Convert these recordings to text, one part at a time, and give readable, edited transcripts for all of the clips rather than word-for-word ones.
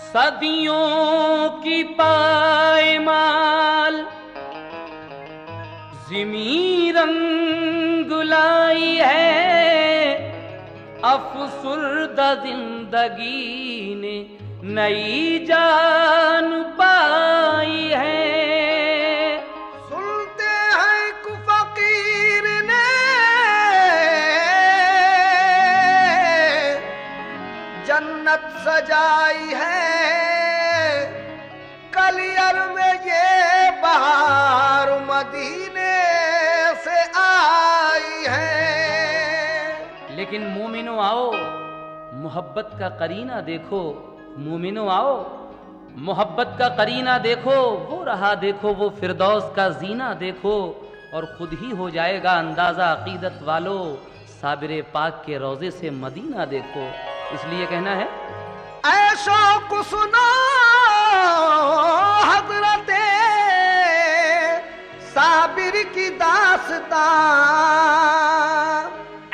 सदियों की पायमाल ज़िमी रंग लाई है, अफसुर्दा जिंदगी ने नई जान पाई है। सुनते हैं कु फकीर ने जन्नत सजाई है, कलियर में ये बहार मदीने से आई है। लेकिन मोमिनो आओ, मोहब्बत का करीना देखो। मोमिनो आओ, मोहब्बत का करीना देखो। वो रहा देखो, वो फिरदौस का जीना देखो, और खुद ही हो जाएगा अंदाजा अकीदत वालों, साबिर पाक के रोजे से मदीना देखो। इसलिए कहना है, ऐशो को सुनो हजरते साबिर की दास्तां,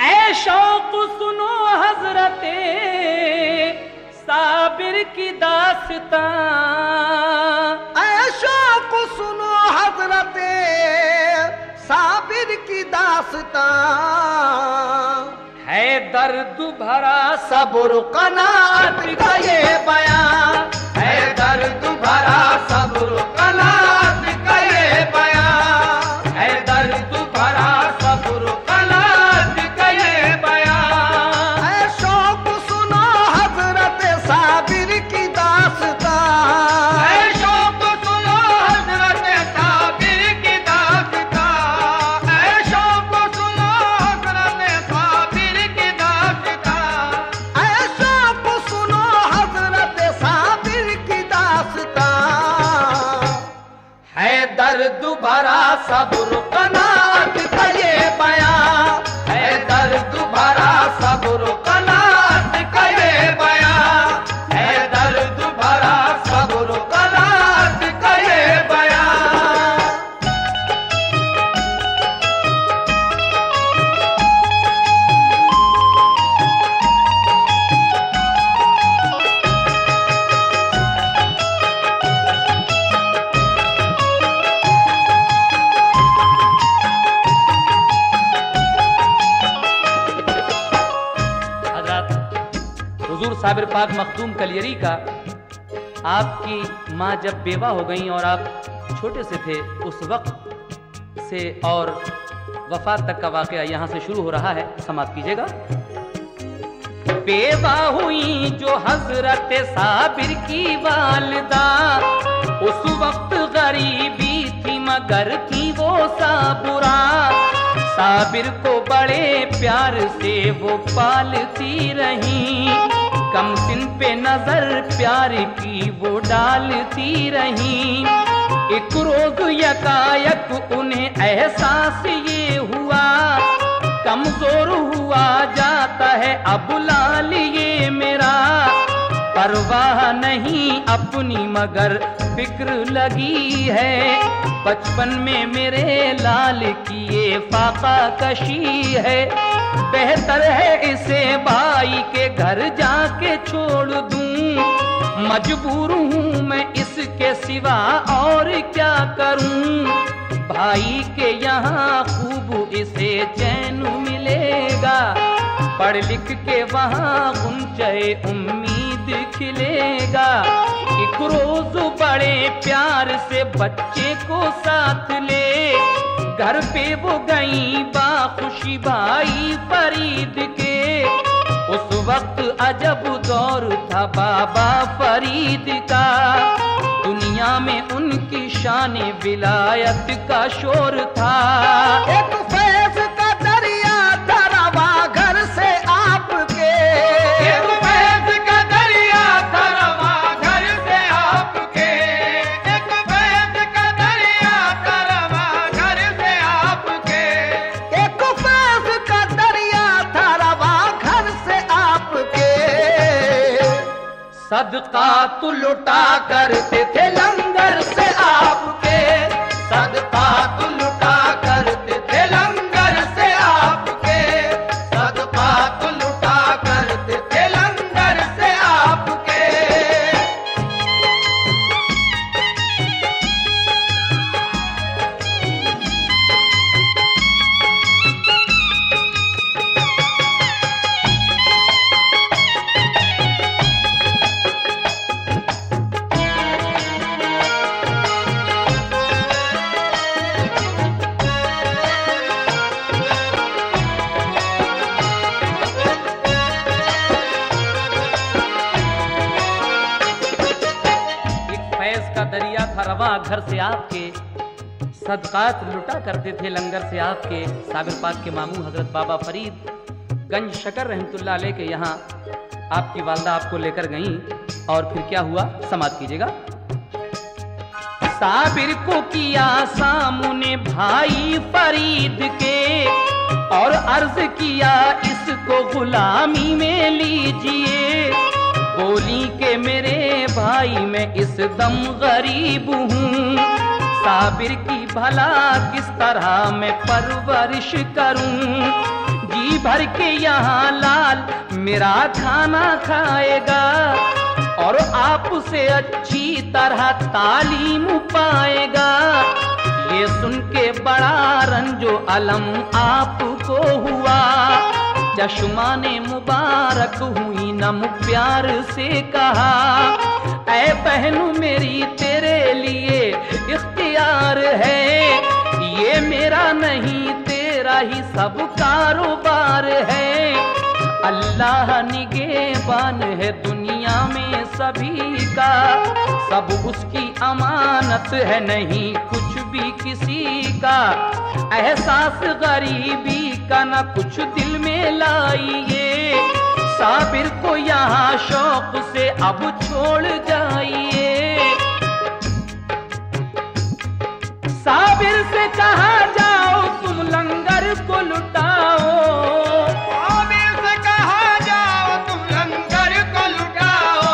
ऐशो को सुनो हजरते साबिर की दास्तां, ऐशो को सुनो हजरते साबिर की दास्तां। है दर्द भरा सब्र कनात का ये बयां, है दर्द भरा सब्र कनात का ये बयां, है दर्द भरा सब्र कनात का ये बयां। ऐशो को सुनो हजरत साबिर की दास्तां, ऐशो को सुनो हजरत साबिर की दास्तां, ऐशो को सुनो हजरत साबिर की दास्तां, ऐशो को सुनो हजरत साबिर की दास्तां। है दर्द भरा सब्र कनात का ये बयां, है दर्द भरा सब्र कनात का ये बयां, है दर्द भरा सब्र कनात का ये बयां। हुजूर साबिर पाक मखदूम कलियरी का, आपकी माँ जब बेवा हो गई और आप छोटे से थे, उस वक्त से और वफात तक का वाकया यहाँ से शुरू हो रहा है, समाप्त कीजिएगा। बेवा हुई जो हजरत साबिर की वालिदा, उस वक्त गरीबी थी मगर थी वो साबुरा, साबिर को बड़े प्यार से वो पालती रही, कम सिन पे नजर प्यार की वो डालती रही। एक रोज यकायक उन्हें एहसास ये हुआ, कमजोर हुआ जाता है अब लाल ये मेरा, परवाह नहीं अपनी मगर फिक्र लगी है, बचपन में मेरे लाल की ये फाका कशी है, बेहतर है इसे भाई के घर जाके छोड़ दूं, मजबूर हूँ मैं इसके सिवा और क्या करूं, भाई के यहाँ खूब इसे चैन मिलेगा, पढ़ लिख के वहाँ गुंजे उम्मीद खिलेगा। एक रोज बड़े प्यार से बच्चे को साथ ले, घर पे वो गई बाखुशी भाई फरीद के, उस वक्त अजब दौर था बाबा फरीद का, दुनिया में उनकी शान विलायत का शोर था। एक फैज का दरिया था रवा सदका तो लुटा करते थे लंगर से आपके, सदका तो लुटा करते थे लंगर से आपके, सदका तो लुटा करते थे लंगर से आपके। दरिया था रवा घर से आपके, सदकात लुटा करते थे लंगर से आपके। साबिर पाक के मामू हजरत बाबा फरीद गंज शकर रहमतुल्लाह अलैह के यहाँ आपकी वालदा आपको लेकर गईं और फिर क्या हुआ समाप्त कीजिएगा। साबिर को किया सामने भाई फरीद के और अर्ज किया इसको गुलामी में लीजिए। बोली के मेरे भाई मैं इस दम गरीब हूँ, साबिर की भला किस तरह मैं परवरिश करूँ। जी भर के यहाँ लाल मेरा खाना खाएगा और आपसे अच्छी तरह तालीम पाएगा। ये सुन के बड़ा रंजो अलम आपको हुआ, चश्माने मुबारक हुई नम प्यार से कहा, ऐ बहनू मेरी तेरे लिए इख्तियार है, ये मेरा नहीं तेरा ही सब कारोबार है। अल्लाह निगहबान है दुनिया में सभी का, सब उसकी अमानत है नहीं कुछ भी किसी का। एहसास गरीबी का न कुछ दिल में लाइए, साबिर को यहाँ शौक से अब छोड़ जाइए। साबिर से कहा जाओ तुम लंगर को लुटाओ, साबिर से कहा जाओ तुम लंगर को लुटाओ,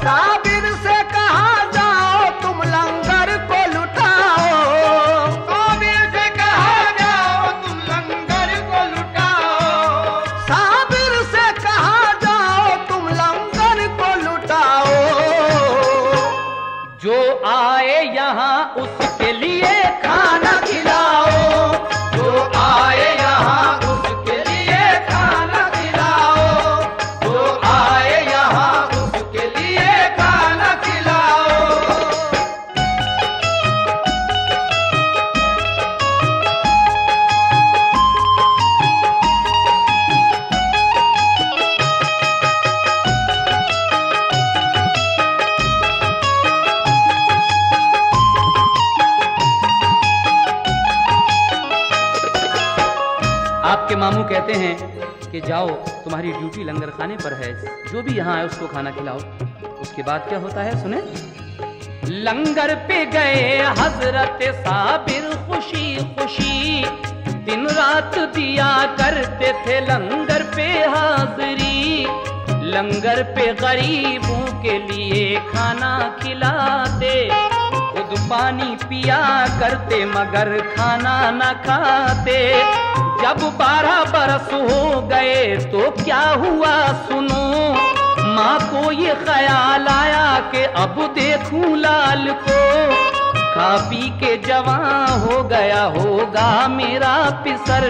साबिर से कहा जाओ तुम लंगर को लुटाओ, साबिर से कहा जाओ तुम लंगर को लुटाओ, साबिर से कहा जाओ तुम लंगर को लुटाओ। जो आए यहाँ उसके लिए खाना खिलाओ, जो आए यहाँ उसके लिए खाना खिलाओ, जो आए यहाँ उसके लिए खाना खिलाओ। आपके मामू कहते हैं कि जाओ तुम्हारी ड्यूटी लंगर खाने पर है, जो भी यहाँ है उसको खाना खिलाओ। उसके बाद क्या होता है सुने। लंगर पे गए हजरत साबिर खुशी खुशी, दिन रात दिया करते थे लंगर पे हाजिरी। लंगर पे गरीबों के लिए खाना खिलाते, खुद पानी पिया करते मगर खाना न खाते। जब 12 बरस हो गए तो क्या हुआ सुनो, माँ को ये ख्याल आया कि अब देखूं लाल को, खा पी के जवां हो गया होगा मेरा पिसर।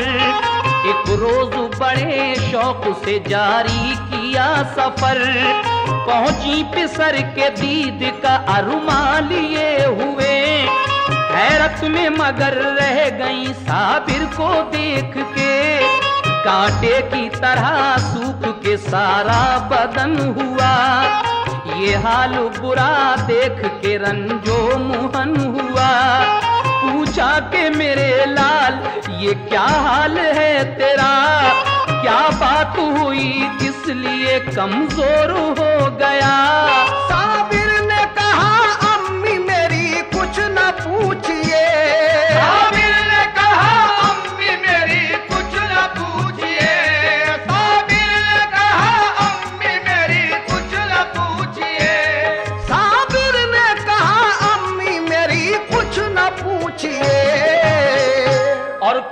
एक रोज बड़े शौक से जारी किया सफर, पहुंची पिसर के दीद का अरमान लिए हुए। हैरत में मगर रह गई साबिर को देख के, कांटे की तरह सूख के सारा बदन हुआ। ये हाल बुरा देख के रंजो मुहन हुआ, पूछा कि मेरे लाल ये क्या हाल है तेरा, क्या बात हुई किस लिए कमजोर हो गया। साबिर ने कहा अम्मी मेरी कुछ न पूछिए, साबिर ने कहा अम्मी मेरी कुछ न पूछिए, साबिर ने कहा अम्मी मेरी कुछ न पूछिए।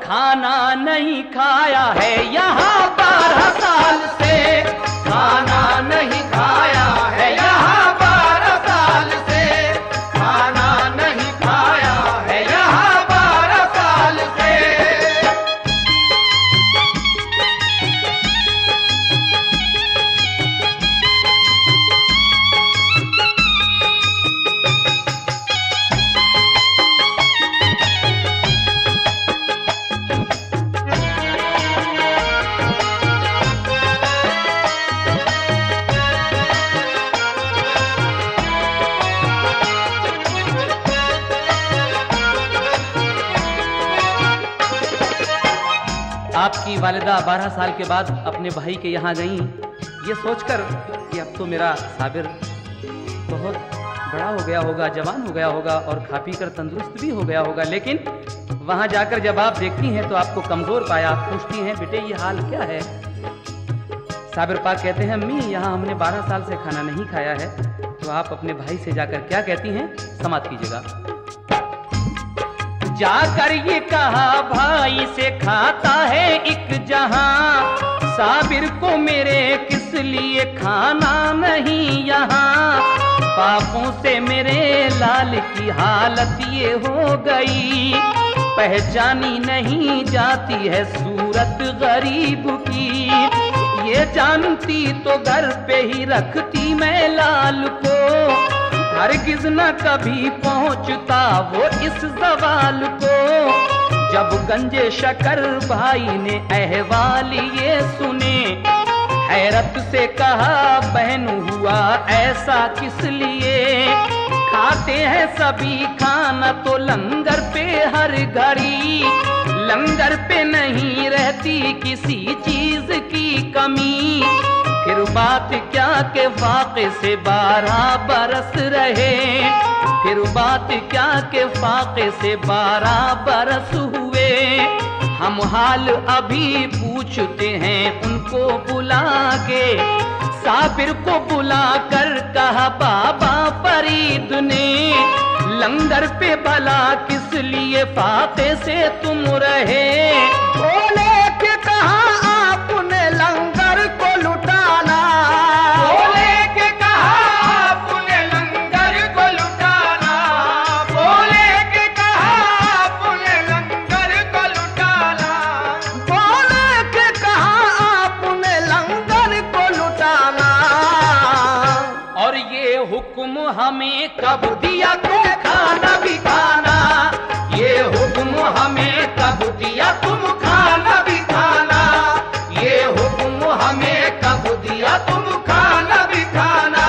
खाना नहीं खाया है यहाँ 12 साल से, खाना नहीं खाया है यहाँ 12 साल से, खाना नहीं खाया है यहाँ 12 साल से। आपकी वालिदा 12 साल के बाद अपने भाई के यहाँ गईं, ये सोचकर कि अब तो मेरा साबिर बहुत बड़ा हो गया होगा, जवान हो गया होगा और खा पी कर तंदुरुस्त भी हो गया होगा। लेकिन वहाँ जाकर जब आप देखती हैं तो आपको कमज़ोर पाया। आप पूछती हैं, बेटे ये हाल क्या है? साबिर पाक कहते हैं, अम्मी यहाँ हमने 12 साल से खाना नहीं खाया है। तो आप अपने भाई से जाकर क्या कहती हैं, समाप्त कीजिएगा। जाकर ये कहा भाई से, खाता है एक जहां, साबिर को मेरे किस लिए खाना नहीं यहाँ। पापों से मेरे लाल की हालत ये हो गई, पहचानी नहीं जाती है सूरत गरीब की। ये जानती तो घर पे ही रखती मैं लाल को, हरगिज न कभी पहुंचता वो इस सवाल को। जब गंजे शकर भाई ने अहवाल ये सुने, हैरत से कहा बहन हुआ ऐसा किस लिए। खाते हैं सभी खाना तो लंगर पे हर घड़ी, लंगर पे नहीं रहती किसी चीज की कमी। फिर बात क्या के फाके से 12 बरस रहे, फिर बात क्या के फाके से 12 बरस हुए। हम हाल अभी पूछते हैं उनको बुला के, साबिर को बुला कर कहा बाबा फरीद ने, लंगर पे भला किस लिए फाके से तुम रहे। बोले कि कहा आपने लंगर को लुटाना, बोले कि कहा आपने लंगर को लुटाना, बोले कि कहा आपने लंगर को लुटाना, बोले कि कहा आपने लंगर को लुटाना। और ये हुक्म हमें कब दिया तुम खाना भी खाना, ये हुक्म हमें कब दिया तुम खाना भी खाना, ये हुक्म हमें कब दिया तुम खाना भी खाना।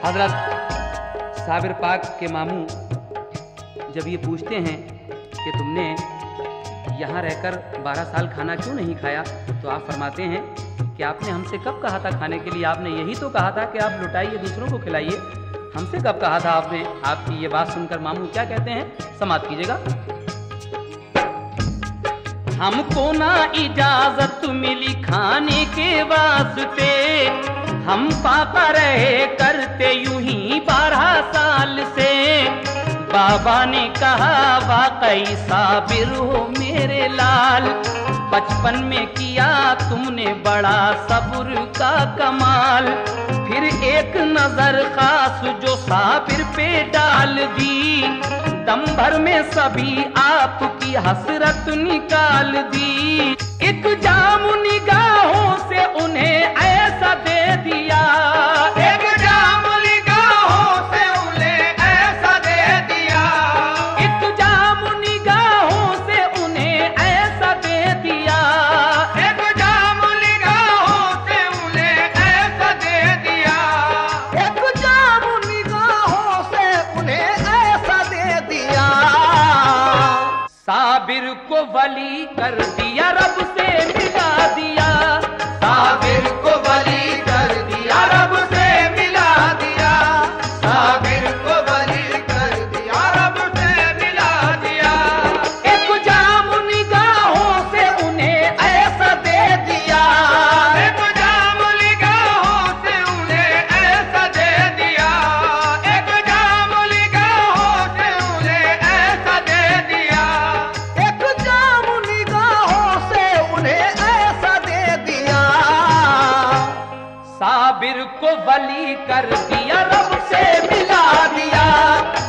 हजरत साबिर पाक के मामू जब ये पूछते हैं कि तुमने यहाँ रहकर 12 साल खाना क्यों नहीं खाया, तो आप फरमाते हैं कि आपने हमसे कब कहा था खाने के लिए, आपने यही तो कहा था कि आप लुटाइए दूसरों को खिलाइए, हमसे कब कहा था आपने। आपकी ये बात सुनकर मामू क्या कहते हैं, समाप्त कीजिएगा। हमको ना इजाजत मिली खाने के वास्ते, हम पापा रहे करते यूं ही 12 साल से। बाबा ने कहा वाकई साबिर हो मेरे लाल, बचपन में किया तुमने बड़ा सब्र का कमाल। फिर एक नजर खास जो साबिर पे डाल दी, दम भर में सभी आपकी हसरत निकाल दी। एक जाम निगाहों से उन्हें ऐसा दे दिया, एक जाम निगाहों से उन्हें ऐसा दे दिया, एक जाम निगाहों से उन्हें ऐसा दे दिया, एक जाम निगाहों से उन्हें ऐसा दे दिया, एक जाम निगाहों से उन्हें ऐसा दे दिया। साबिर को वली कर दिया, रब से मिला दिया, साबिर को वली कर दिया, रब से मिला वली कर दिया, रब से मिला दिया।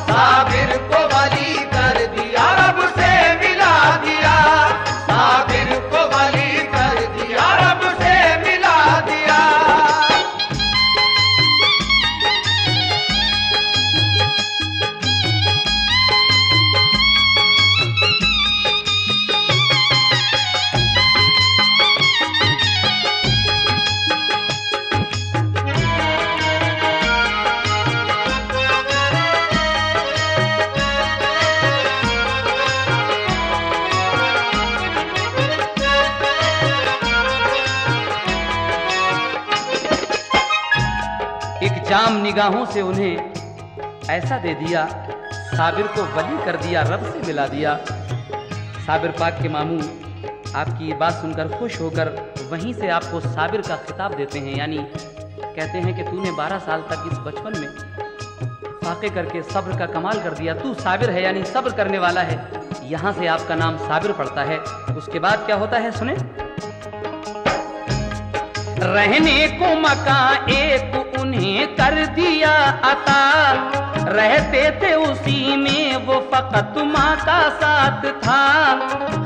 साबिर को वली कर दिया, रब से मिला दिया। साबिर को वली कर दिया, रब से मिला दिया। एक जाम निगाहों से उन्हें ऐसा दे दिया, साबिर को वली कर दिया, रब से मिला दिया। साबिर पाक के मामू आपकी ये बात सुनकर खुश होकर वहीं से आपको साबिर का खिताब देते हैं, यानी कहते हैं कि तूने 12 साल तक इस बचपन में फाके करके सब्र का कमाल कर दिया, तू साबिर है यानी सब्र करने वाला है। यहाँ से आपका नाम साबिर पड़ता है। उसके बाद क्या होता है सुने। रहने को मकान एक उन्हें कर दिया अता, रहते थे उसी में वो फकत माँ का साथ था।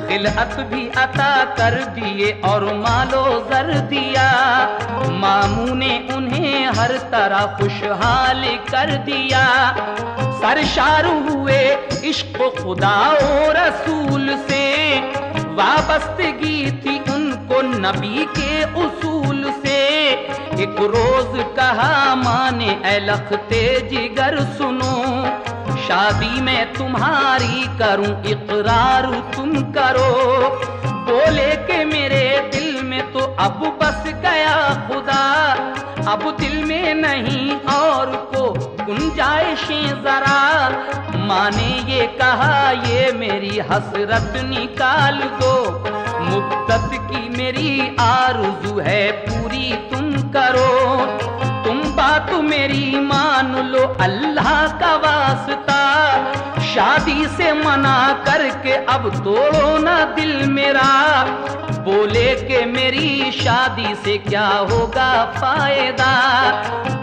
खिलअत भी अता कर दिए और मालो जर दिया, मामू ने उन्हें हर तरह खुशहाल कर दिया। सरशार हुए इश्क खुदा और रसूल से, वाबस्तगी थी उनको नबी के उसूल से। एक रोज कहा माने ऐ लखते जिगर सुनो, शादी में तुम्हारी करूं इकरार तुम करो। बोले के मेरे दिल में तो अब बस गया खुदा, अब दिल में नहीं और को गुंजाइशें जरा। माँ ने ये कहा ये मेरी हसरत निकाल दो, मुद्दत की मेरी आरज़ू है पूरी तुम करो। तुम बात मेरी मान लो अल्लाह का वास्ता, शादी से मना करके अब तोड़ो ना दिल मेरा। बोले कि मेरी शादी से क्या होगा फायदा,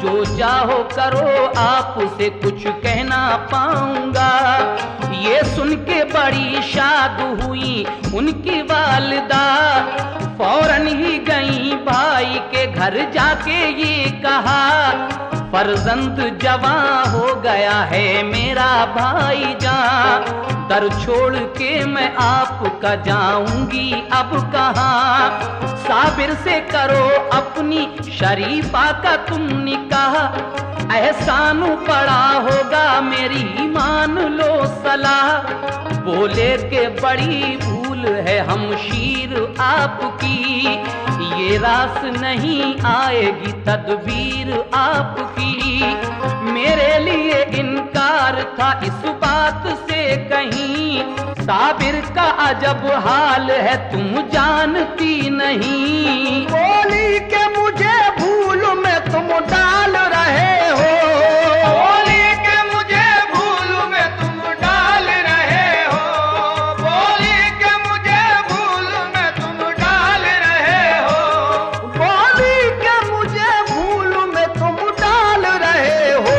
जो चाहो करो आपसे कुछ कहना पाऊंगा। ये सुन के बड़ी शाद हुई उनकी वालिदा, फौरन ही गई भाई के घर जाके ये कहा, फर्जंद जवां हो गया है मेरा भाईजान। दर छोड़ के मैं आपका जाऊंगी अब कहाँ। साबिर से करो अपनी शरीफा का तुम निकाह, एहसान पड़ा होगा मेरी मान लो सलाह। बोले के बड़ी भूल है हमशीर आपकी, ये रास नहीं आएगी तदबीर आपकी। मेरे लिए इनकार था इस बात से कहीं, साबिर का अजब हाल है तुम जानती नहीं। बोली के मुझे भूल में तुम डाल रहे हो, बोली के मुझे भूल में तुम डाल रहे हो, बोली के मुझे भूल में तुम डाल रहे हो, बोली के मुझे भूल में तुम डाल रहे हो।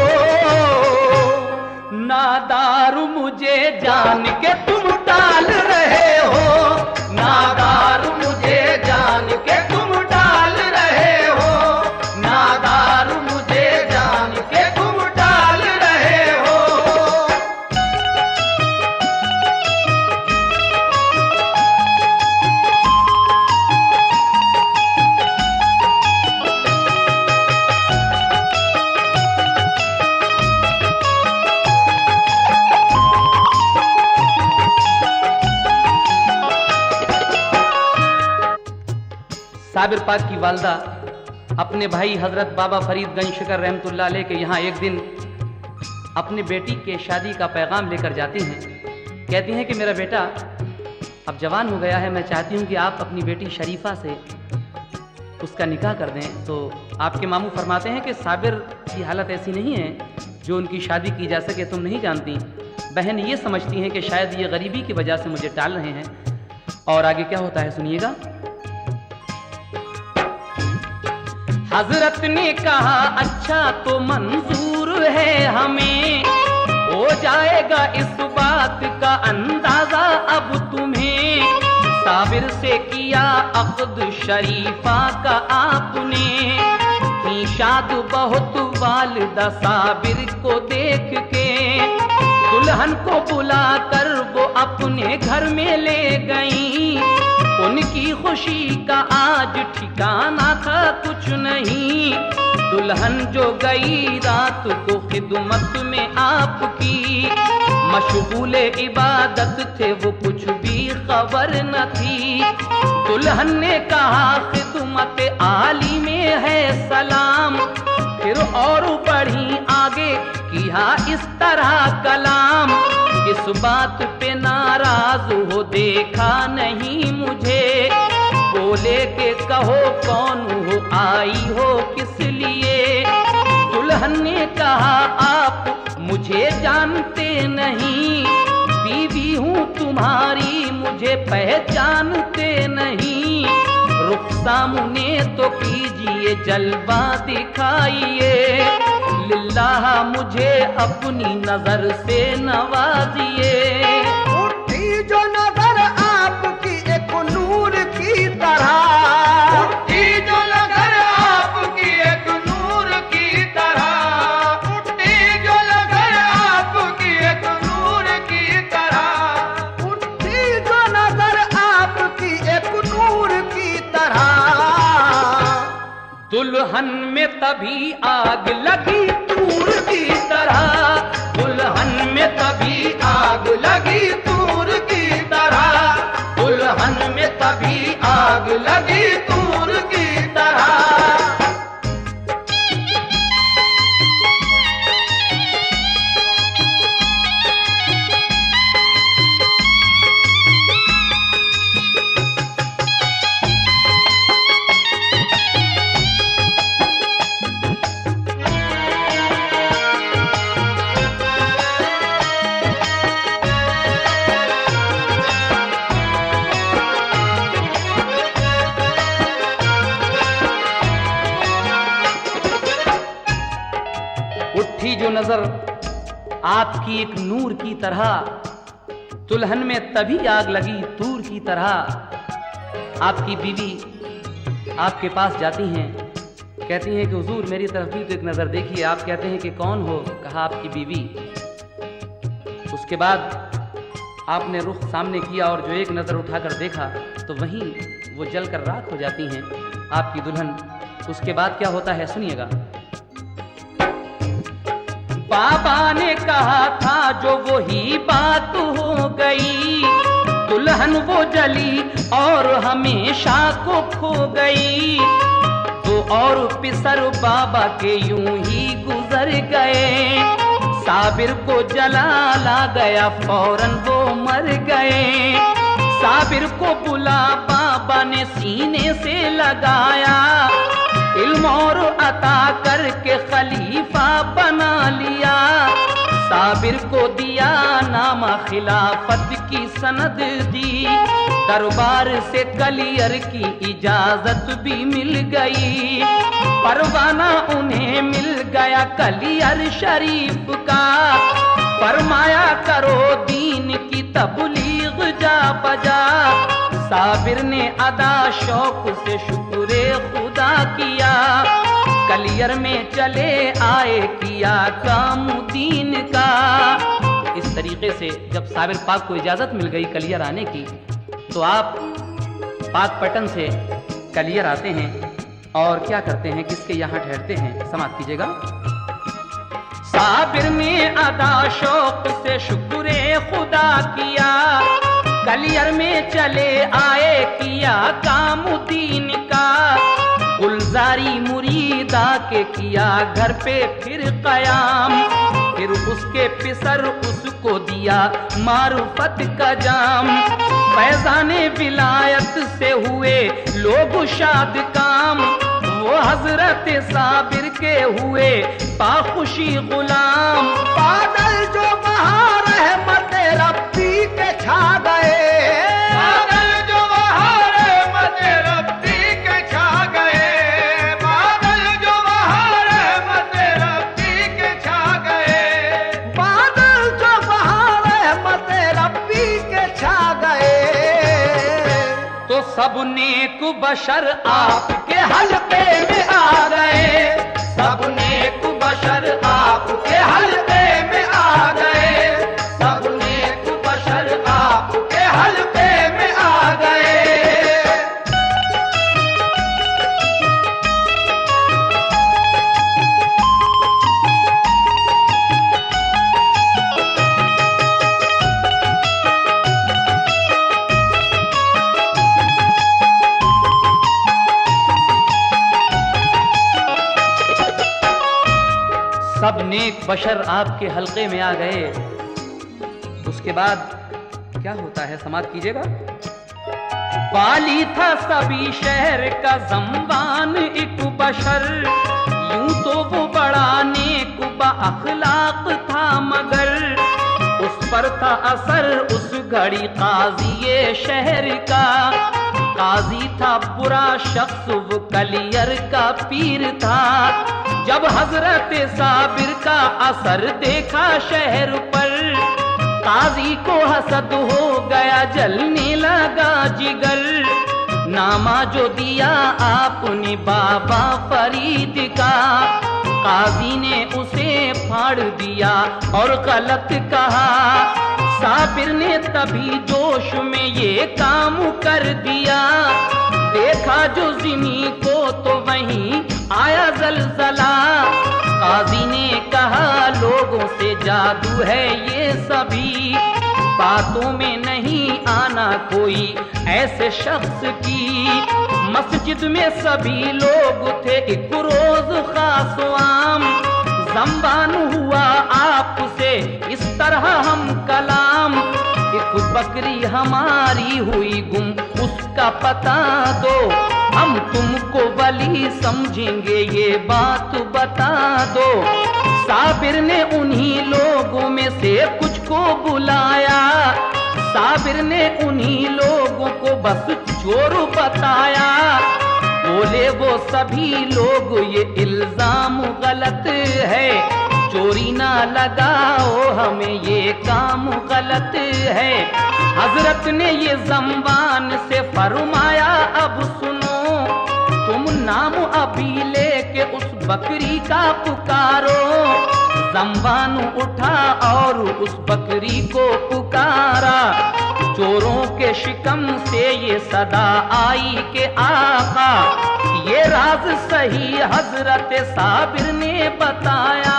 नादार मुझे जान के तुम डाल रहे हो, नादार मुझे जान के तुम डाल रहे हो, नादार मुझे जान के तुम डाल रहे हो। साबिर पाक की वालदा अपने भाई हजरत बाबा फरीद गंज शिकर रहमतुल्लाह अलैह के यहाँ एक दिन अपने बेटी के शादी का पैगाम लेकर जाती हैं। कहती हैं कि मेरा बेटा अब जवान हो गया है, मैं चाहती हूँ कि आप अपनी बेटी शरीफा से उसका निकाह कर दें। तो आपके मामू फरमाते हैं कि साबिर की हालत ऐसी नहीं है जो उनकी शादी की जा सके, तुम नहीं जानती। बहन ये समझती हैं कि शायद ये गरीबी की वजह से मुझे टाल रहे हैं। और आगे क्या होता है सुनिएगा। हजरत ने कहा अच्छा तो मंजूर है हमें, हो जाएगा इस बात का अंदाजा अब तुम्हें। साबिर से किया अक़्द शरीफा का आपने, की शाद बहुत वालिदा साबिर को देख के। दुल्हन को बुलाकर वो अपने घर में ले गई, उनकी खुशी का आज ठिकाना था कुछ नहीं। दुल्हन जो गई रात को खिदमत में आपकी, मशगूल इबादत थे वो कुछ भी खबर न थी। दुल्हन ने कहा खिदमत आली में है सलाम, फिर और बढ़ी आगे किया इस तरह कलाम। इस बात पे नाराज हो देखा नहीं मुझे, बोले के कहो कौन हो आई हो किस लिए। दुल्हन ने कहा आप मुझे जानते नहीं, बीवी हूँ तुम्हारी मुझे पहचानते नहीं। रुख सामने तो कीजिए जलवा दिखाइए, लिल्लाह मुझे अपनी नजर से नवाजिए। उठी जो नजर आपकी एक नूर की तरह, उठी जो नजर आपकी एक नूर की तरह, उठी जो नजर आपकी एक नूर की तरह, उठी जो नजर आपकी एक नूर की तरह। दुल्हन में तभी आग लगी तूर की तरह, दुल्हन में तभी आग लगी तूर की तरह, दुल्हन में तभी आग लगी तूर की तरह। उठी जो नजर आपकी एक नूर की तरह, दुल्हन में तभी आग लगी तूर की तरह। आपकी बीवी आपके पास जाती हैं, कहती हैं कि हुजूर मेरी तरफ भी तो एक नजर देखिए। आप कहते हैं कि कौन हो? कहा आपकी बीवी। उसके बाद आपने रुख सामने किया और जो एक नजर उठाकर देखा तो वहीं वो जलकर राख हो जाती हैं आपकी दुल्हन। उसके बाद क्या होता है सुनिएगा। बाबा ने कहा था जो वही बात हो गई, दुल्हन वो जली और हमेशा को खो गई। तो और पिसर बाबा के यूं ही गुजर गए, साबिर को जला ला गया फौरन वो मर गए। साबिर को बुला बाबा ने सीने से लगाया, इल्म और अता करके खलीफा बना लिया। साबिर को दिया नामा खिलाफत की सनद दी, दरबार से कलियर की इजाजत भी मिल गई। परवाना उन्हें मिल गया कलियर शरीफ का, फरमाया करो दीन की तबलीग जा बजा। साबिर ने अदा शौक से शुक्र खुदा किया, कलियर में चले आए किया काम दीन का। इस तरीके से जब साबिर पाक को इजाजत मिल गई कलियर आने की, तो आप पाक पटन से कलियर आते हैं और क्या करते हैं, किसके यहाँ ठहरते हैं, समाप्त कीजिएगा। साबिर ने अदा शौक से शुक्र खुदा किया, कलियर में चले आए किया काम दीन का। गुलजारी मुरीदा के किया घर पे फिर कयाम, फिर उसके पिसर उसको दिया मारुफत का जाम। फैजाने विलायत से हुए लोग शाद काम, वो हजरत साबिर के हुए पाखुशी गुलाम। बादल जो बहा रहमत रब्बी के छा गए, बादल जो बहा रहमत रब्बी के छा गए, बादल सब नेक बशर आपके हल्के में आ गए, सब नेक बशर आपके हल्के में आ गए, सब नेक बशर आपके हल्के में आ गए। सब नेक बशर आपके हल्के में आ गए। उसके बाद क्या होता है, समाप्त कीजिएगा। वाली था सभी शहर का ज़म्बान एक बशर, यूं तो वो बड़ा नेक अखलाक था, मगर उस पर था असर उस घड़ी काज़ी शहर का। काजी था बुरा शख्स, वो कलियर का पीर था। जब हजरत साबिर का असर देखा शहर पर, काजी को हसद हो गया, जलने लगा जिगर। नामा जो दिया आपने बाबा फरीद का, काजी ने उसे फाड़ दिया और गलत कहा। साबिर ने तभी जोश में ये काम कर दिया, देखा जो ज़मीं को तो वहीं आया जलजला। काजी ने कहा लोगों से जादू है ये सभी, बातों में नहीं आना कोई ऐसे शख्स की। मस्जिद में सभी लोग थे एक रोज खास आम, ज़म्बान हुआ आपसे इस तरह हम कलाम। एक बकरी हमारी हुई गुम, उसका पता दो, हम तुमको वली समझेंगे ये बात बता दो। साबिर ने उन्हीं लोगों में से कुछ को बुलाया, साबिर ने उन्हीं लोगों को बस चोर बताया। बोले वो सभी लोग ये इल्जाम गलत है, चोरी ना लगाओ हमें ये काम गलत है। हजरत ने ये ज़म्बान से फरमाया अब सुनो, तुम नाम अभी लेके उस बकरी का पुकारो। ज़म्बान उठा और उस बकरी को पुकारा, चोरों के शिकम से ये सदा आई के आका। ये राज सही हजरत साबिर ने बताया,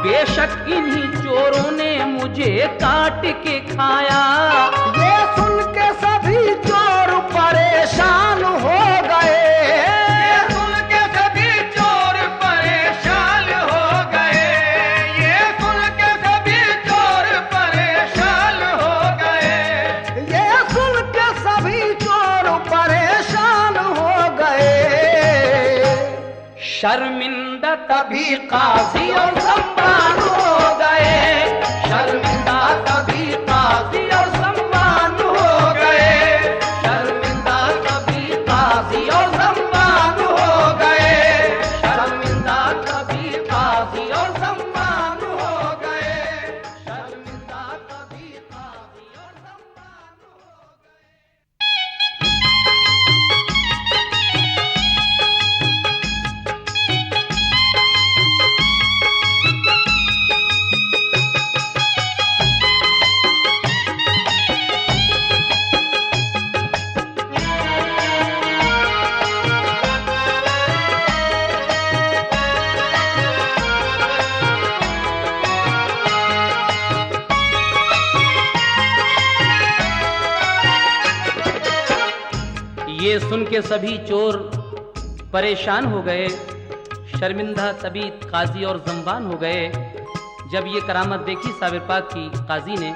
बेशक इन्हीं चोरों ने मुझे काट के खाया। ये सुन के सभी चोर परेशान हो गए, ये सुन के सभी चोर परेशान हो गए, ये सुन के सभी चोर परेशान हो गए, ये सुन के सभी चोर परेशान हो गए। शर्मिंदा तभी काजी और ज़म्बान हो गए, शर्मिंदा तभी काजी और ज़म्बान हो गए, शर्मिंदा तभी काजी और ज़म्बान हो गए, शर्मिंदा तभी काजी और ज़म्बान हो गए, शर्मिंदा तभी काजी और ज़म्बान हो गए। ये सुन के सभी चोर परेशान हो गए, शर्मिंदा तभी काजी और ज़म्बान हो गए। जब ये करामत देखी साबिर पाक की काजी ने,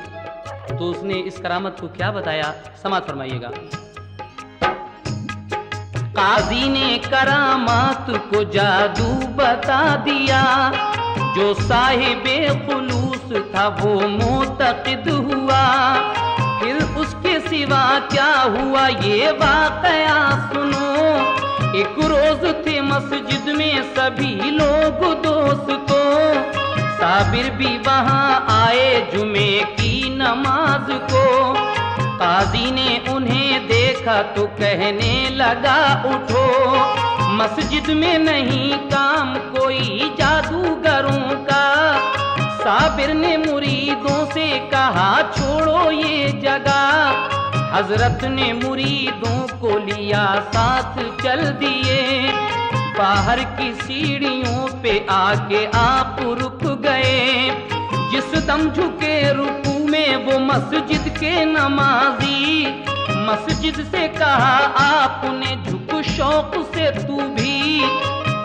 तो उसने इस करामत को क्या बताया, समात फरमाइएगा। काजी ने करामात को जादू बता दिया, जो साहिबे खुलूस था वो मोतक़िद हुआ। फिर उसके सिवा क्या हुआ ये वाक़या सुनो। एक रोज थे मस्जिद में सभी लोग दोस्तों, साबिर भी वहां आए जुमे की नमाज को। काजी ने उन्हें देखा तो कहने लगा उठो, मस्जिद में नहीं काम कोई जादूगरों का। साबिर ने मुरीदों से कहा छोड़ो ये जगह। हजरत ने मुरीदों को लिया साथ चल दिए। बाहर की सीढ़ियों पे आके आप रुक गए। जिस दम झुके रुकू में वो मस्जिद के नमाजी। मस्जिद से कहा आपने झुक शौक से तू भी।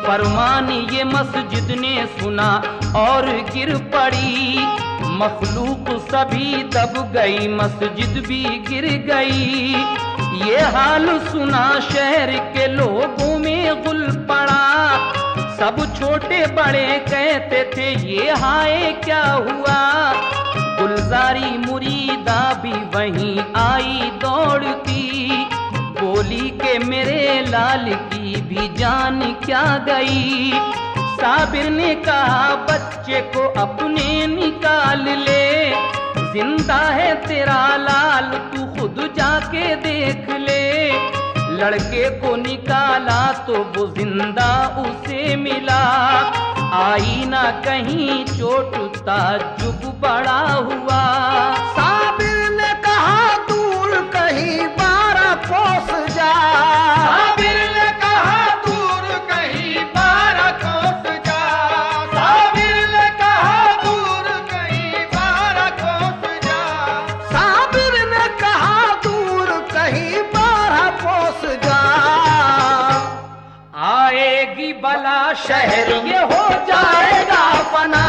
फरमान ये मस्जिद ने सुना और गिर पड़ी। मखलूक सभी दब गई, मस्जिद भी गिर गई। ये हाल सुना शहर के लोगों में गुल पड़ा। सब छोटे बड़े कहते थे ये हाय क्या हुआ। गुलजारी मुरीदा भी वहीं आई दौड़ती। बोली के मेरे लाल की भी जान क्या गई। साबिर ने कहा बच्चे को अपने निकाल ले। जिंदा है तेरा लाल तू खुद जाके देख ले। लड़के को निकाला तो वो जिंदा उसे मिला। आई ना कहीं चोट ताज्जुब बड़ा हुआ। साबिर ने कहा दूर कहीं 12 कोस जा। साबिर ने कहा दूर कहीं 12 कोस जा। साबिर ने कहा दूर कहीं 12 कोस जा। साबिर ने कहा दूर कहीं 12 कोस जा। आएगी बला शहर ये हो जाएगा फना।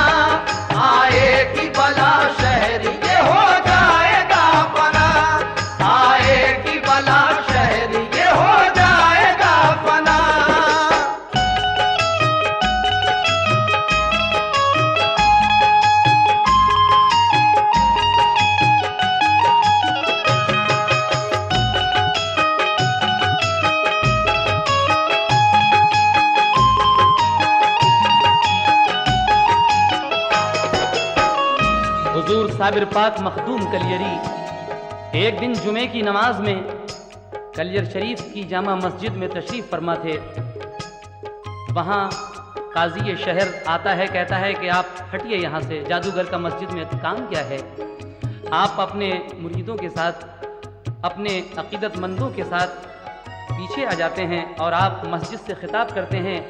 आएगी बला शहर ये हो जाएगा फना। आएगी बला शहर ये हो जाएगा फना। हुजूर साबिर पाक मखदूम कलियरी एक दिन जुमे की नमाज में कलियर शरीफ की जामा मस्जिद में तशरीफ फरमा थे। वहाँ काजी शहर आता है, कहता है कि आप हटिए यहाँ से, जादूगर का मस्जिद में काम क्या है। आप अपने मुरीदों के साथ, अपने अकीदतमंदों के साथ पीछे आ जाते हैं और आप मस्जिद से खिताब करते हैं।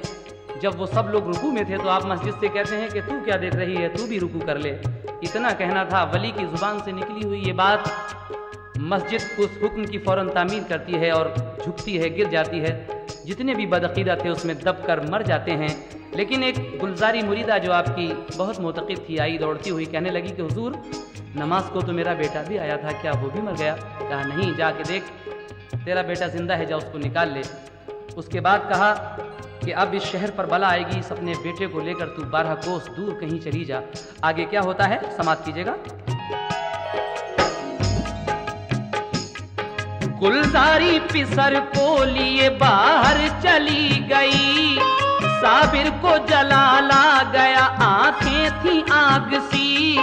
जब वो सब लोग रुकू में थे तो आप मस्जिद से कहते हैं कि तू क्या देख रही है, तू भी रुकू कर ले। इतना कहना था। वली की जुबान से निकली हुई ये बात मस्जिद उस हुक्म की फौरन तामील करती है और झुकती है, गिर जाती है। जितने भी बदअकीदा थे उसमें दब कर मर जाते हैं। लेकिन एक गुलजारी मुरीदा जो आपकी बहुत मोतक़िद थी, आई दौड़ती हुई कहने लगी कि हुजूर नमाज को तो मेरा बेटा भी आया था, क्या वो भी मर गया? कहा नहीं, जाके देख तेरा बेटा जिंदा है, जा उसको निकाल ले। उसके बाद कहा कि अब इस शहर पर बला आएगी, इस अपने बेटे को लेकर तू 12 कोस दूर कहीं चली जा। आगे क्या होता है समाप्त कीजिएगा। गुलजारी पिसर को लिए बाहर चली गई। साबिर को जलाला गया, आंखें थी आग सी।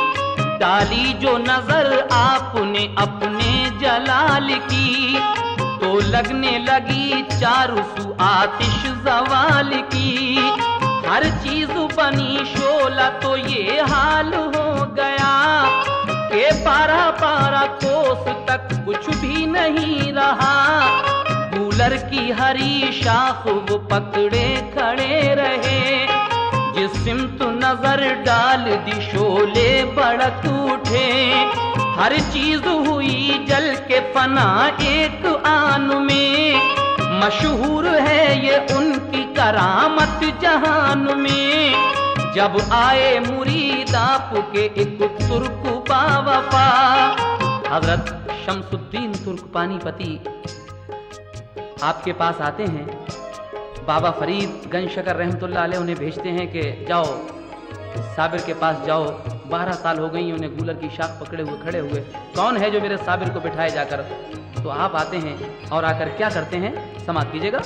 डाली जो नजर आपने अपने जलाल की, तो लगने लगी चारों सू आतिश जवाल की। हर चीज बनी शोला तो ये हाल हो गया कि 12 कोस तक कुछ भी नहीं रहा। कूलर की हरी शाख वो पकड़े खड़े रहे। जिस सिमत नजर डाल दी शोले भड़क उठे। हर चीज हुई जल के फना एक आन में। मशहूर है ये उनकी करामत जहान में। जब आए मुरीद आपके एक तुर्क बावफा, हजरत शमसुद्दीन तुर्क पानीपती आपके पास आते हैं। बाबा फरीद गंज शकर रहमतुल्लाह अलैह उन्हें भेजते हैं कि जाओ साबिर के पास जाओ। 12 साल हो गई उन्हें गूलर की शाख पकड़े हुए खड़े हुए। कौन है जो मेरे साबिर को बिठाए जाकर? तो आप आते हैं और आकर क्या करते हैं समाप्त कीजिएगा।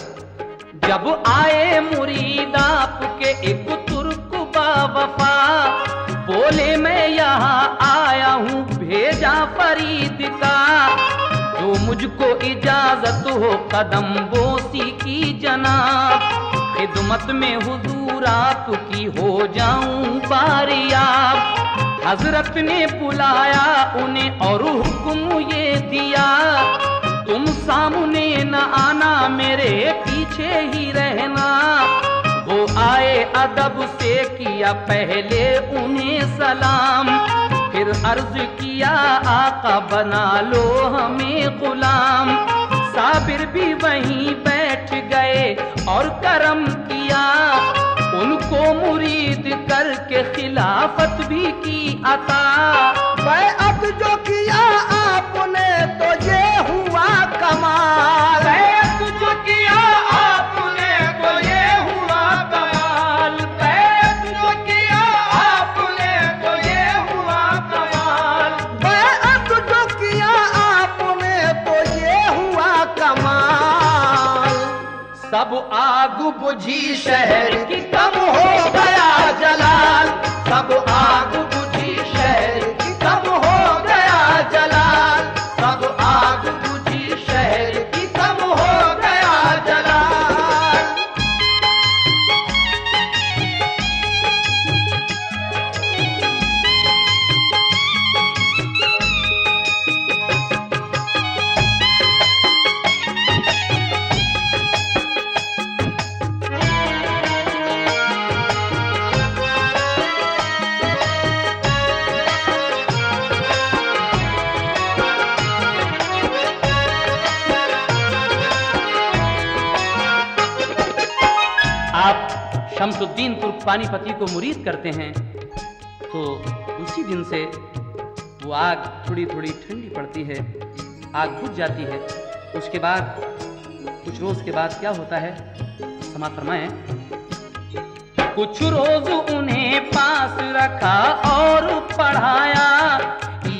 जब आए मुरीद आपके एक तुर्क बावफा, बोले मैं यहाँ आया हूँ भेजा फरीद का। मुझको इजाजत हो कदम बोसी की जनाब, खिदमत में हुजूर आपकी हो जाऊं बारियाब। हजरत ने बुलाया उन्हें और हुक्म ये दिया, तुम सामने न आना मेरे पीछे ही रहना। वो आए अदब से किया पहले उन्हें सलाम, फिर अर्ज किया आका बना लो हमें गुलाम। साबिर भी वहीं बैठ गए और करम किया, उनको मुरीद करके खिलाफत भी की अता। बैअत जो किया आपने तो ये हुआ कमाल, बैअत जो किया आपने तो ये हुआ कमाल, बैअत जो किया आपने तो ये हुआ कमाल। बैअत जो किया आपने तो ये हुआ कमाल। सब आग बुझी शहर की कम हो गया जलाल, सब आग बुझी शहर की कम हो गया जलाल, सब आग बुझी शहर की कम हो गया जलाल। आप शमसुद्दीन तुर्क पानीपती को मुरीद करते हैं तो उसी दिन से वो आग थोड़ी थोड़ी ठंडी पड़ती है, आग बुझ जाती है। उसके बाद कुछ रोज के बाद क्या होता है, समाप्त फरमाएं। कुछ रोज उन्हें पास रखा और पढ़ाया,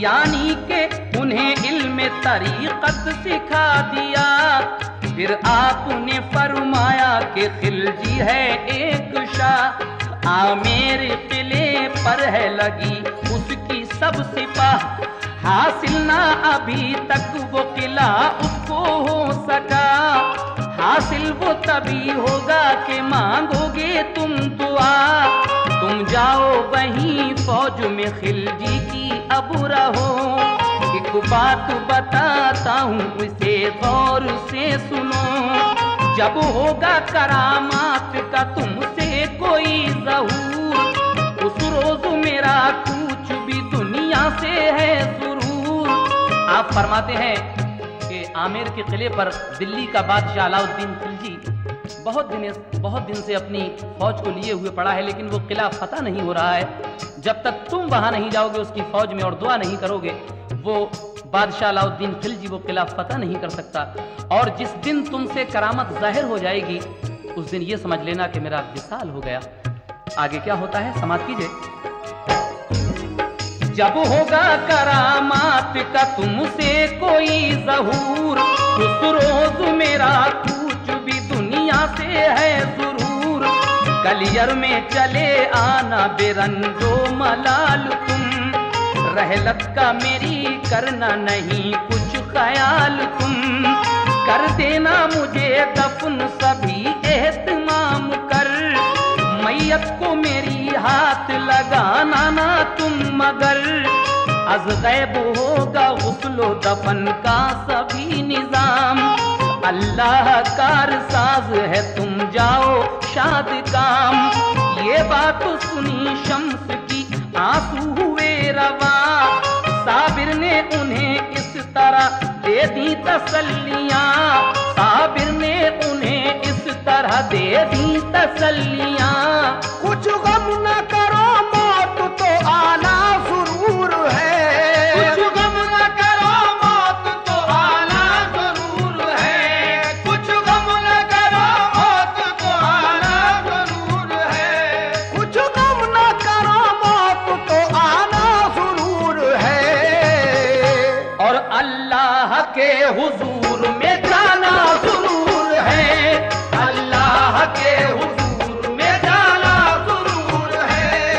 यानी के उन्हें इल्म तरीक़त सिखा दिया। फिर आपने फरमाया कि खिलजी है एक शाह, आमेर किले पर है लगी उसकी सब सिपाह। हासिल ना अभी तक वो किला उसको हो सका, हासिल वो तभी होगा कि मांगोगे तुम दुआ। तुम जाओ वहीं फौज में खिलजी की अब रहो, एक बात बताता हूँ उसे गौर से सुनो। जब होगा करामात का तुमसे कोई ज़हूर, उस रोज मेरा कुछ भी दुनिया से है जरूर। आप फरमाते हैं कि आमेर के किले पर दिल्ली का बादशाह अलाउद्दीन खिलजी बहुत दिन से अपनी फौज को लिए हुए पड़ा है, लेकिन वो किला फतह नहीं हो रहा है। जब तक तुम वहां नहीं जाओगे उसकी फौज में और दुआ नहीं करोगे, वो बादशाह अलाउद्दीन खिलजी वो किला फतह नहीं कर सकता। और जिस दिन तुमसे करामत जाहिर हो जाएगी उस दिन ये समझ लेना कि मेरा विसाल हो गया। आगे क्या होता है, समाप्त कीजिए। जब होगा करामात का तुमसे कोई ज़हूर, उस रोज मेरा कुछ भी दुनिया से है जरूर। कलियर में चले आना बेरंजो मलाल तुम, रहलत का मेरी करना नहीं कुछ ख्याल तुम। कर देना मुझे दफन सभी एहतमाम कर, मैयत को मेरी हाथ लगाना ना तुम मगर। अज गैब होगा गुस्लो दफन का सभी निजाम, अल्लाह कार साज है तुम जाओ शाद काम। ये बात सुनी शम्स की आंसू हुए रवा, साबिर ने उन्हें इस तरह दे दी तसल्लियां, साबिर ने उन्हें इस तरह दे दी तसल्लियां। कुछ गम न करो मौत तो आना जरूर है, कुछ गम न करो मौत तो आना जरूर है, कुछ गम न करो मौत तो आना जरूर है, कुछ गम न करो मौत तो आना जरूर है। और अल्लाह के हुजूर में जाना जरूर है, अल्लाह के हुजूर में जाना जरूर है,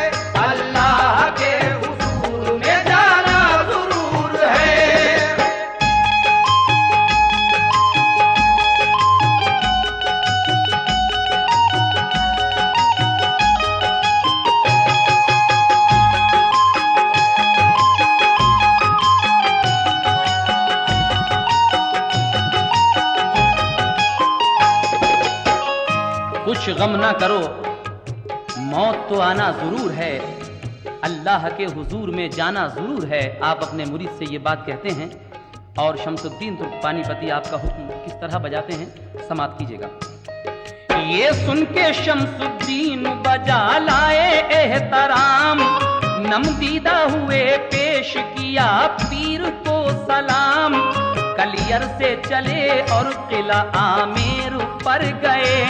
गम ना करो, मौत तो आना जरूर है, अल्लाह के हुजूर में जाना जरूर है। आप अपने मुरीद से ये बात कहते हैं और शमसुद्दीन तुर्क पानीपती आपका हुक्म किस तरह बजाते हैं, समाप्त कीजिएगा। ये सुन के शमसुद्दीन बजा लाए एहतराम, नमदीदा हुए पेश किया पीर को सलाम। कलियर से चले और किला आमेर पर गए,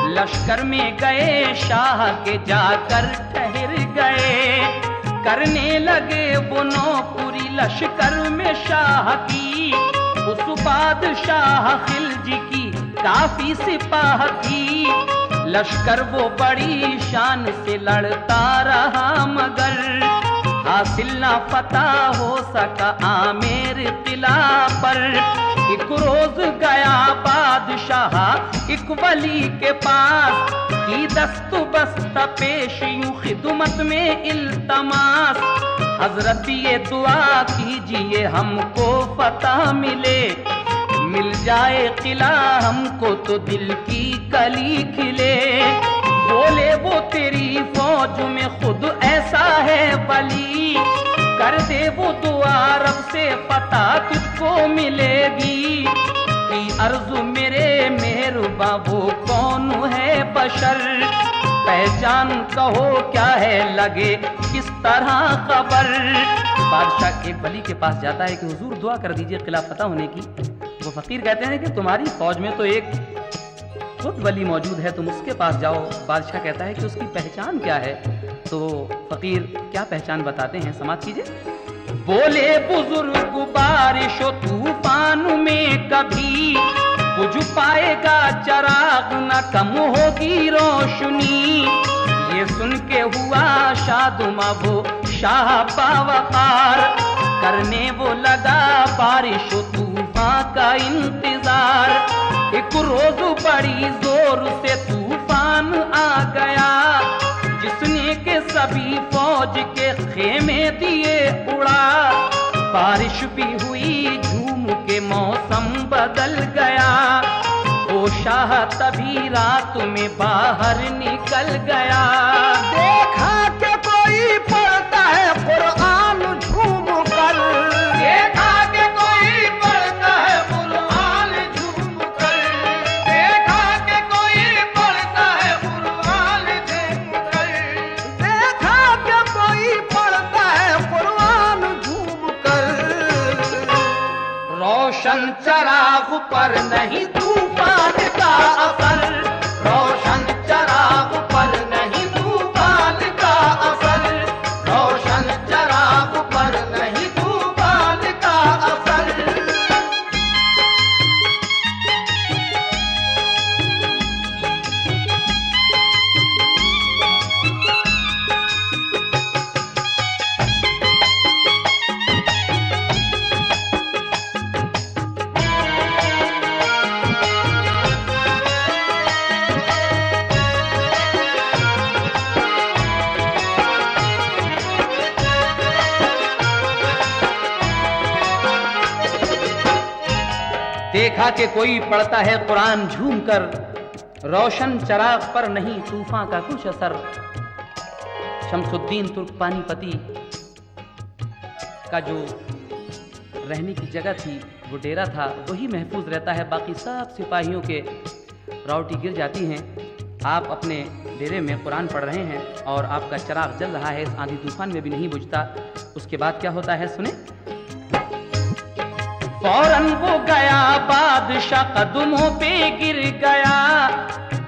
लश्कर में गए शाह के जाकर ठहर गए। करने लगे वो नौकरी लश्कर में शाह की, उस बादशाह खिलजी की काफी सिपाह थी। लश्कर वो बड़ी शान से लड़ता रहा मगर हासिल ना फतह हो सका आमेर किला पर। एक रोज गया बादशाह एक वली के पास, की दस्तु बस्त पेश यूं खिदमत में इल्तमास। हजरत ये दुआ कीजिए हमको फतह मिले, मिल जाए किला हमको तो दिल की कली खिले। बोले वो तेरी फौज में खुद ऐसा है वली, कर दे वो दुआ रब से फतह तुझको मिलेगी। की अर्जु मेरे मेहरबा वो कौन है बशर, पहचान कहो क्या है लगे किस तरह खबर। बादशाह एक वली के पास जाता है कि हुजूर दुआ कर दीजिए किला फतह होने की। वो फकीर कहते हैं कि तुम्हारी फौज में तो एक खुद वली मौजूद है, तुम उसके पास जाओ। बादशाह कहता है कि उसकी पहचान क्या है, तो फकीर क्या पहचान बताते हैं, समाप्त कीजिए। बोले बुजुर्ग बारिश तूफान में कभी बुझ पाएगा चराग, न कम होगी रोशनी। ये सुन के हुआ शादुमा वो शाह बावकार, करने वो लगा बारिश तूफान का इंतजार। एक रोज बड़ी जोर से तूफान आ गया, जिसने के सभी फौज के खेमे दिए उड़ा। बारिश भी हुई झूम के मौसम बदल गया, वो शाह तभी रात में बाहर निकल गया। देखा कि कोई पढ़ता है कुरान झूम कर, देखा कि कोई पढ़ता है कुरान झूम कर, देखा कि कोई पढ़ता है कुरान झूम कर, देखा कि कोई पढ़ता है कुरान झूम कर। रोशन चराग पर नहीं तूफान का असर, रोशन चराग पर नहीं तूफान का असर, रोशन चराग पर नहीं तूफान का असर। देखा कि कोई पढ़ता है कुरान झूम कर, रोशन चराग पर नहीं तूफान का कुछ असर। शमसुद्दीन तुर्क पानीपती का जो रहने की जगह थी, वो डेरा था, वही महफूज रहता है। बाकी सब सिपाहियों के रावटी गिर जाती हैं। आप अपने डेरे में कुरान पढ़ रहे हैं और आपका चराग जल रहा है, इस आंधी तूफान में भी नहीं बुझता। उसके बाद क्या होता है सुने। फौरन वो गया बादशाह कदमों पे गिर गया,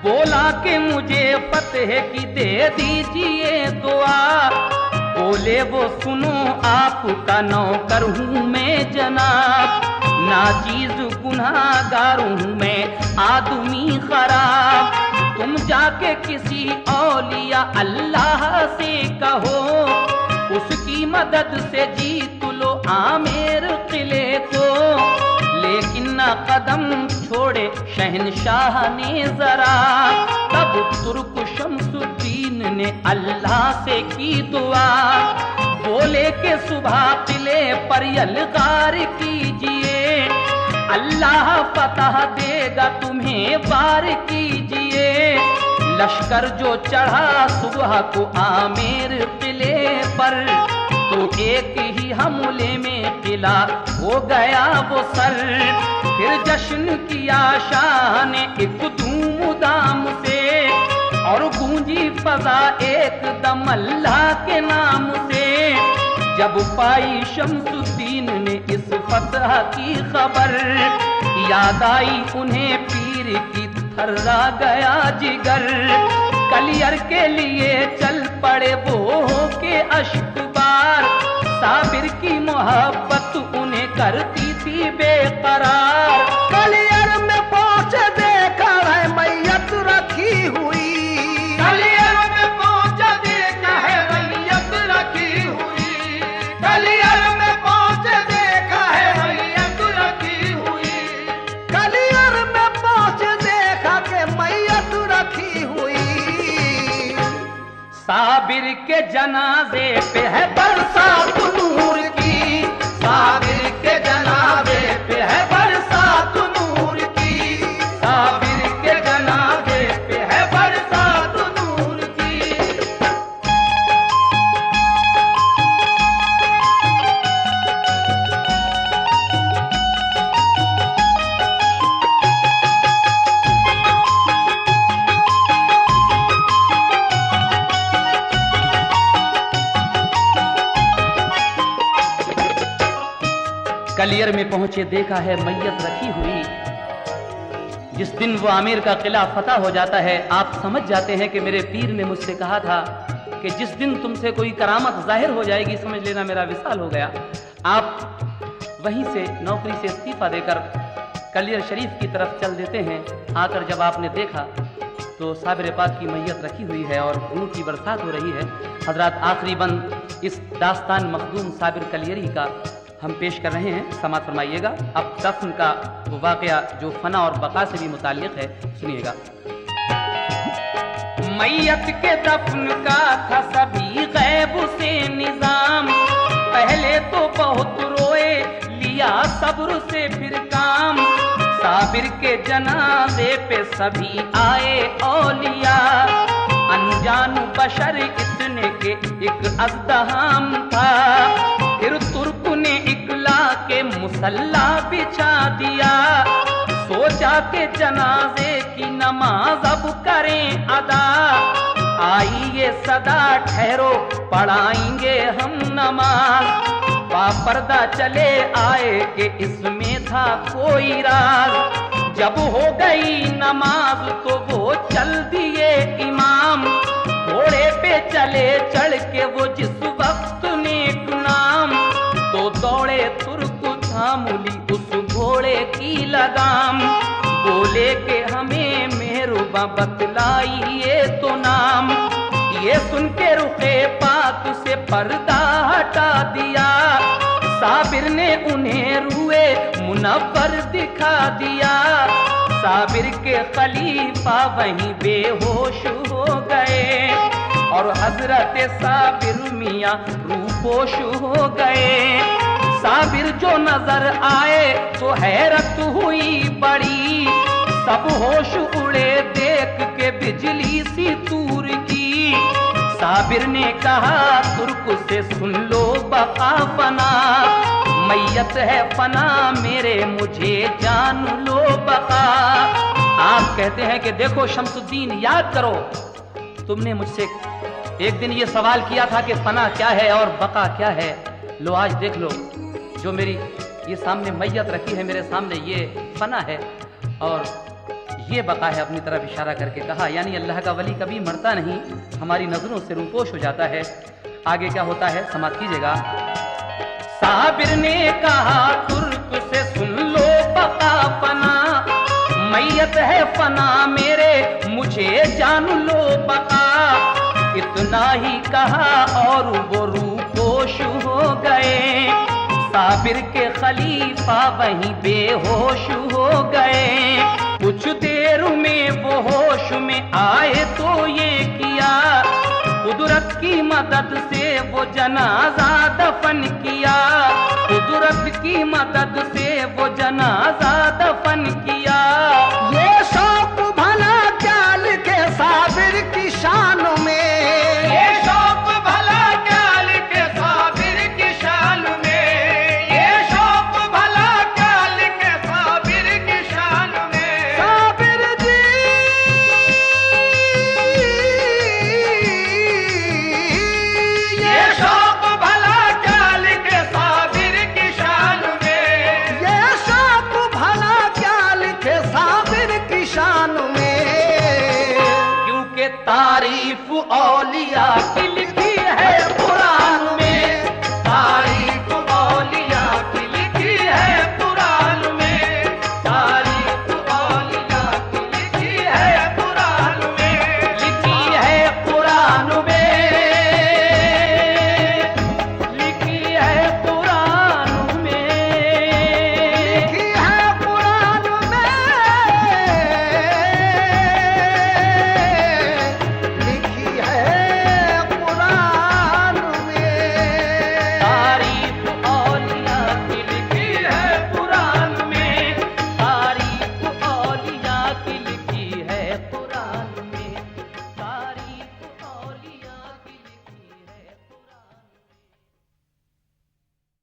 बोला कि मुझे फतेह की दे दीजिए दुआ। बोले वो सुनो आपका नौकर हूँ मैं जनाब, नाचीज गुनाहगार हूँ मैं आदमी खराब। तुम जाके किसी औलिया अल्लाह से कहो, उसकी मदद से जीत लो आमेर किले को। लेकिन न कदम छोड़े शहनशाह ने जरा, तब तुर्क शमसुद्दीन ने अल्लाह से की दुआ। बोले के सुबह किले पर यलगार कीजिए, अल्लाह फतह देगा तुम्हें वार कीजिए। लश्कर जो चढ़ा सुबह को आमेर किले पर, तो एक ही हमले में किला हो गया वो सर। फिर जश्न किया शाह ने एक धूम दाम से, और गूंजी फजा एकदम अल्लाह के नाम से। जब पाई शम्सुद्दीन ने इस फतह की खबर, याद आई उन्हें पीर की थर्रा गया जिगर। कलियर के लिए चल पड़े वो के अश्कबार, साबिर की मोहब्बत उन्हें करती थी बेकरार। कलियर में पहुंचे देखा है मैयत रखी हुई, कलियर में पहुंचे देखा है मैयत रखी हुई, कलियर में पहुंचे देखा है मैयत रखी हुई, कलियर में पहुंचे देखा के मैयत रखी हुई। साबिर के जनाजे पे है बरसात नूर की, साबिर के जनाजे पे है बरसात नूर की, साबिर के जनाजे पे है बरसात नूर की। कलियर में पहुंचे देखा है मैयत रखी हुई। जिस दिन वो आमिर का किला फतह हो जाता है, आप समझ जाते हैं कि मेरे पीर ने मुझसे कहा था कि जिस दिन तुमसे कोई करामत जाहिर हो जाएगी, समझ लेना मेरा विसाल हो गया। आप वहीं से नौकरी से इस्तीफा देकर कलियर शरीफ की तरफ चल देते हैं। आकर जब आपने देखा तो साबिर पाक की मैयत रखी हुई है और नूर की बरसात हो रही है। हजरात, आखिरी बंद इस दास्तान मखदूम साबिर कलियरी का हम पेश कर रहे हैं, समाअत फरमाइएगा। अब दफन का वो वाकया जो फना और बका से भी मुताल्लिक है, सुनिएगा। मैयत के दफन का था सभी गैब से निजाम, पहले तो बहुत रोए, लिया सब्र से फिर काम। साबिर के जनाजे पे सभी आए औलिया, अनजान बशर इतने के एक अज़दहाम था। फिर तुर्क ने इकला के मुसल्ला बिछा दिया, सोचा के जनाजे की नमाज अब करें अदा। आई ये सदा ठहरो पढ़ाएंगे हम नमाज, बापर्दा चले आए कि इसमें था कोई राज। जब हो गई नमाज तो वो चल दिए इमाम, घोड़े पे चले चढ़ के वो जिस वक्त नेक नाम। तो दौड़े तुर्क थामुली उस घोड़े की लगाम, बोले के हमें मेहरुबा बतलाइए तो नाम। ये सुन के रुखे पाक से पर्दा हटा दिया, साबिर ने उन्हें रुए मुनव्वर दिखा दिया। साबिर के खलीफा वहीं बेहोश हो गए, और हजरत साबिर मियाँ रूपोश हो गए। साबिर जो नजर आए तो हैरत हुई बड़ी, सब होश उड़े देख के बिजली सी तूर की। साबिर ने कहा तुर्क से सुन लो बका फना, मैयत है फना मेरे मुझे जान लो बका। आप कहते हैं कि देखो शम्सुद्दीन, याद करो तुमने मुझसे एक दिन ये सवाल किया था कि फना क्या है और बका क्या है। लो आज देख लो, जो मेरी ये सामने मैयत रखी है मेरे सामने, ये फना है और ये बका है। अपनी तरफ इशारा करके कहा, यानी अल्लाह का वली कभी मरता नहीं, हमारी नजरों से रूपोश हो जाता है। आगे क्या होता है समाप्त कीजिएगा। साबिर ने कहा तुर्क से सुन लो बका फना, मैयत है फना मेरे मुझे जान लो बका। इतना ही कहा और वो रूपोश हो गए, साबिर के खलीफा वहीं बेहोश हो गए। कुछ देर में वो होश में आए तो ये किया, कुदरत की मदद से वो जनाजा दफन किया। कुदरत की मदद से वो जनाजा दफन किया। ये